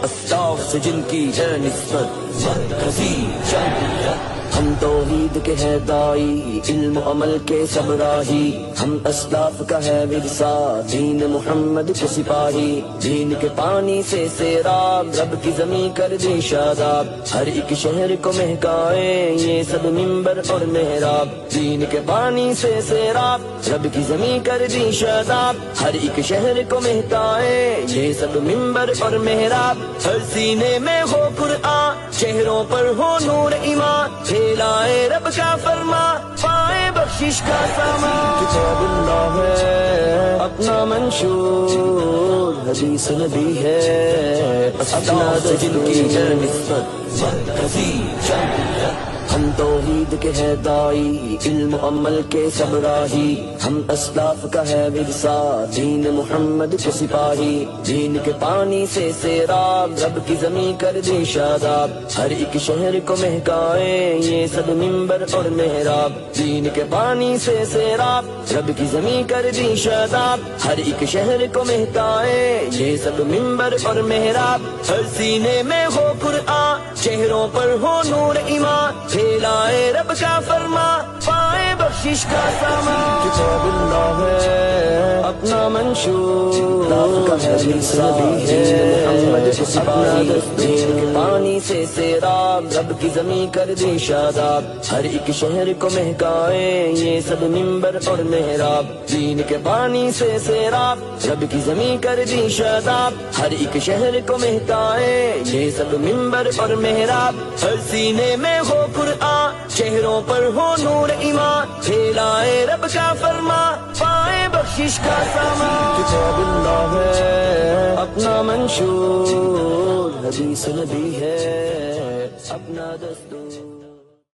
اسلاف سے جن کی ہے نسبت مرکزی جمہوریت۔ ہم توحید کے ہے دائی، علم و عمل کے سب راہی، ہم اسلاف کا ہے ورثہ، دین محمد کے سپاہی، دین کے پانی سے سیراب، رب کی زمین کر دی شاداب، ہر ایک شہر کو مہکائے یہ سب منبر اور محراب، دین کے پانی سے سیراب، رب کی زمین کر دی شاداب، ہر ایک شہر کو مہکائے یہ سب منبر اور محراب، ہر سینے میں ہو قرآن، چہروں پر ہو نور ایمان، پھیلائے رب کا فرما، پائے بخشش کا سامان۔ کتاب اللہ ہے اپنا منشور، حدیث نبی ہے اپنا جن کی ہے نسبت مرکزی جمہوریت۔ ہم توحید کے ہے دائی، علم و عمل کے سب راہی، ہم اسلاف کا ہے ورثہ، دین محمد کے سپاہی، دین کے پانی سے سیراب، رب کی زمین کر دی شاداب، ہر ایک شہر کو مہکائے یہ سب منبر اور محراب، دین کے پانی سے سیراب، رب کی زمین کر دی شاداب، ہر ایک شہر کو مہکائے یہ سب منبر اور محراب، ہر سینے میں ہو قرآن، چہروں پر ہو نور ایمان، پھیلائے رب کا فرما، پائے بخشش کا سامان۔ کتاب اللہ ہے اپنا منشور، حدیث نبی ہے محمد کے سپاہی، دین کے پانی سے سیراب، رب کی زمین کر دی شاداب، ہر ایک شہر کو مہکائے یہ سب منبر اور محراب، دین کے پانی سے سیراب، رب کی زمین کر دی شاداب، ہر ایک شہر کو مہکائے یہ سب منبر اور محراب، ہر سینے میں ہو قرآن، چہروں پر ہو نور ایمان، پھیلائے رب کا فرما، پائے بخشش کا سامان۔ کتاب اللہ ہے اپنا منشور، حدیث نبی ہے اپنا دستور۔